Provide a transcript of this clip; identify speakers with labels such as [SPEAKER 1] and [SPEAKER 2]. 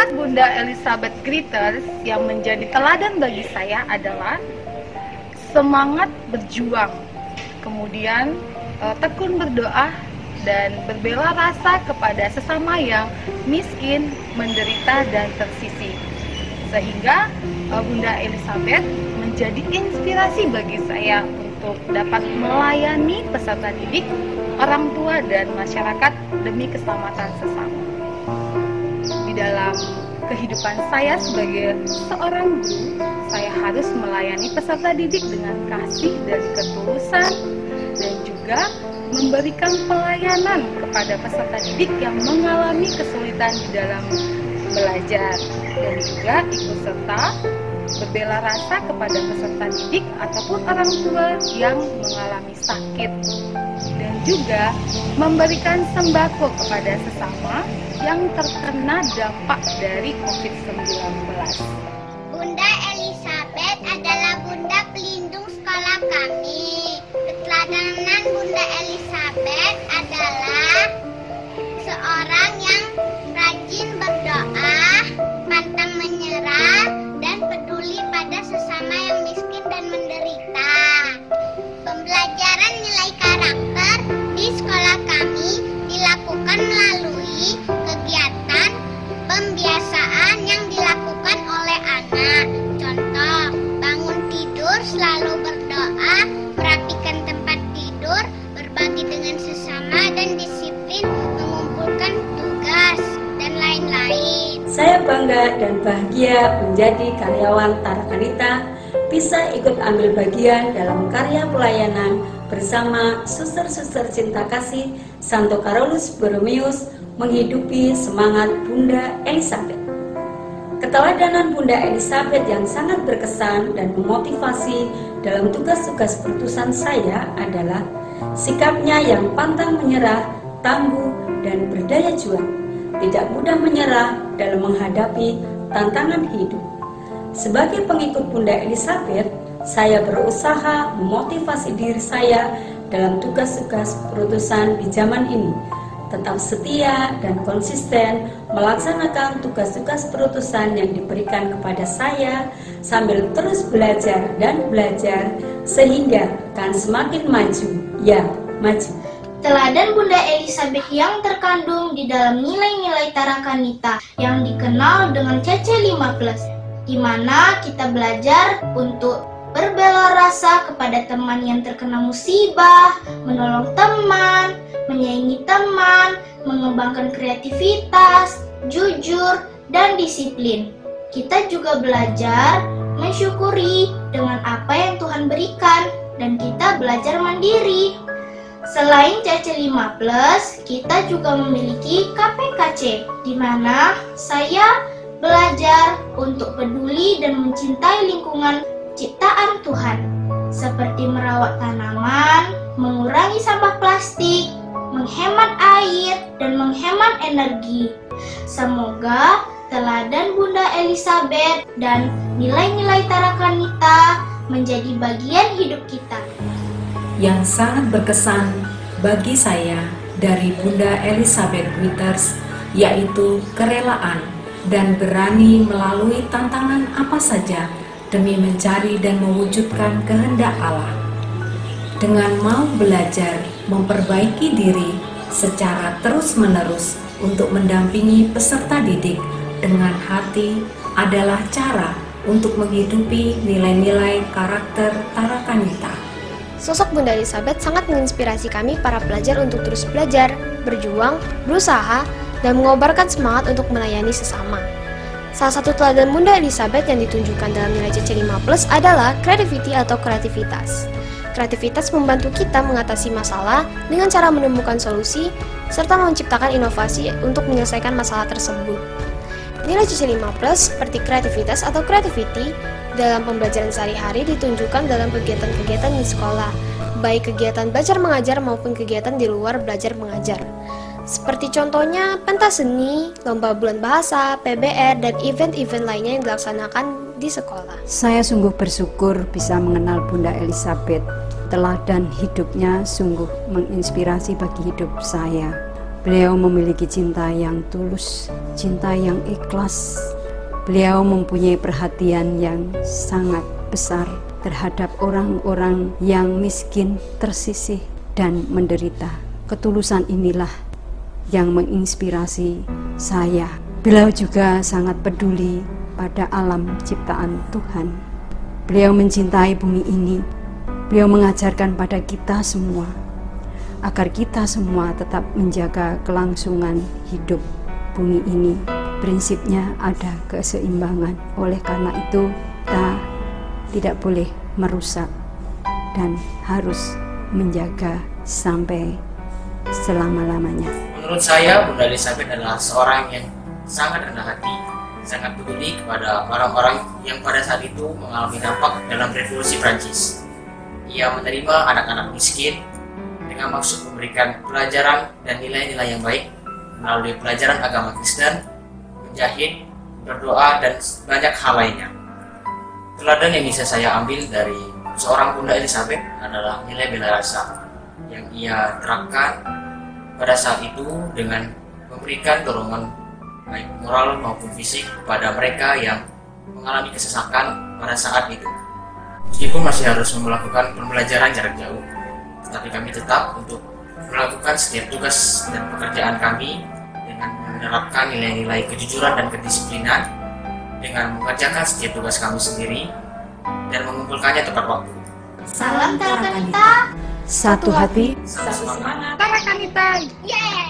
[SPEAKER 1] Sifat Bunda Elizabeth Gritters yang menjadi teladan bagi saya adalah semangat berjuang, kemudian tekun berdoa, dan berbela rasa kepada sesama yang miskin, menderita, dan tersisih. Sehingga Bunda Elizabeth menjadi inspirasi bagi saya untuk dapat melayani peserta didik, orang tua, dan masyarakat demi keselamatan sesama. Di dalam kehidupan saya sebagai seorang guru, saya harus melayani peserta didik dengan kasih dan ketulusan, dan juga memberikan pelayanan kepada peserta didik yang mengalami kesulitan di dalam belajar, dan juga ikut serta berbela rasa kepada peserta didik ataupun orang tua yang mengalami sakit, dan juga memberikan sembako kepada sesama yang terkena dampak dari COVID-19.
[SPEAKER 2] Bunda Elizabeth adalah bunda pelindung sekolah kami. Keteladanan Bunda Elizabeth adalah seorang yang rajin berdoa, pantang menyerah, dan peduli pada sesama yang miskin dan menderita. Pembelajaran nilai karakter di sekolah kami dilakukan melalui kegiatan pembiasaan yang dilakukan oleh anak. Contoh, bangun tidur selalu berdoa, merapikan tempat tidur, berbagi dengan sesama, dan disiplin mengumpulkan tugas, dan lain-lain.
[SPEAKER 3] Saya bangga dan bahagia menjadi karyawan Tarakanita, bisa ikut ambil bagian dalam karya pelayanan bersama Suster-Suster Cinta Kasih Santo Carolus Borromeus menghidupi semangat Bunda Elizabeth. Keteladanan Bunda Elizabeth yang sangat berkesan dan memotivasi dalam tugas-tugas perutusan saya adalah sikapnya yang pantang menyerah, tangguh, dan berdaya juang, tidak mudah menyerah dalam menghadapi tantangan hidup. Sebagai pengikut Bunda Elizabeth, saya berusaha memotivasi diri saya dalam tugas-tugas perutusan di zaman ini, tetap setia dan konsisten melaksanakan tugas-tugas perutusan yang diberikan kepada saya sambil terus belajar dan belajar sehingga akan semakin maju, ya maju.
[SPEAKER 4] Teladan Bunda Elizabeth yang terkandung di dalam nilai-nilai Tarakanita yang dikenal dengan CC5+, di mana kita belajar untuk berbela rasa kepada teman yang terkena musibah, menolong teman, menyayangi teman, mengembangkan kreativitas, jujur, dan disiplin. Kita juga belajar mensyukuri dengan apa yang Tuhan berikan, dan kita belajar mandiri. Selain CC5+, kita juga memiliki KPKC, di mana saya belajar untuk peduli dan mencintai lingkungan ciptaan Tuhan, seperti merawat tanaman, mengurangi sampah plastik, menghemat air, dan menghemat energi. Semoga teladan Bunda Elizabeth dan nilai-nilai Tarakanita menjadi bagian hidup kita.
[SPEAKER 5] Yang sangat berkesan bagi saya dari Bunda Elizabeth Gritters yaitu kerelaan dan berani melalui tantangan apa saja demi mencari dan mewujudkan kehendak Allah. Dengan mau belajar memperbaiki diri secara terus-menerus untuk mendampingi peserta didik dengan hati adalah cara untuk menghidupi nilai-nilai karakter Tarakanita.
[SPEAKER 6] Sosok Bunda Elizabeth sangat menginspirasi kami para pelajar untuk terus belajar, berjuang, berusaha, dan mengobarkan semangat untuk melayani sesama. Salah satu teladan Bunda Elizabeth yang ditunjukkan dalam nilai CC5+ adalah creativity atau kreativitas. Kreativitas membantu kita mengatasi masalah dengan cara menemukan solusi serta menciptakan inovasi untuk menyelesaikan masalah tersebut. Nilai CC5+ seperti kreativitas atau creativity dalam pembelajaran sehari-hari ditunjukkan dalam kegiatan-kegiatan di sekolah, baik kegiatan belajar mengajar maupun kegiatan di luar belajar mengajar. Seperti contohnya pentas seni, lomba bulan bahasa, PBR, dan event-event lainnya yang dilaksanakan di sekolah.
[SPEAKER 7] Saya sungguh bersyukur bisa mengenal Bunda Elizabeth. Teladan hidupnya sungguh menginspirasi bagi hidup saya. Beliau memiliki cinta yang tulus, cinta yang ikhlas. Beliau mempunyai perhatian yang sangat besar terhadap orang-orang yang miskin, tersisih, dan menderita. Ketulusan inilah yang menginspirasi saya. Beliau juga sangat peduli pada alam ciptaan Tuhan. Beliau mencintai bumi ini. Beliau mengajarkan pada kita semua agar kita semua tetap menjaga kelangsungan hidup bumi ini. Prinsipnya ada keseimbangan. Oleh karena itu, kita tidak boleh merusak dan harus menjaga sampai selama-lamanya.
[SPEAKER 8] Menurut saya, Bunda Elizabeth adalah seorang yang sangat rendah hati, sangat peduli kepada orang-orang yang pada saat itu mengalami dampak dalam revolusi Prancis. Ia menerima anak-anak miskin dengan maksud memberikan pelajaran dan nilai-nilai yang baik melalui pelajaran agama Kristen, menjahit, berdoa, dan banyak hal lainnya. Teladan yang bisa saya ambil dari seorang Bunda Elizabeth adalah nilai bela rasa yang ia terapkan pada saat itu dengan memberikan dorongan baik moral maupun fisik kepada mereka yang mengalami kesesakan pada saat itu. Meskipun masih harus melakukan pembelajaran jarak jauh, tetapi kami tetap untuk melakukan setiap tugas dan pekerjaan kami dengan menerapkan nilai-nilai kejujuran dan kedisiplinan, dengan mengerjakan setiap tugas kami sendiri dan mengumpulkannya tepat waktu.
[SPEAKER 4] Salam Tarakanita.
[SPEAKER 7] Satu hati,
[SPEAKER 1] Tarakanita.
[SPEAKER 2] Yeay!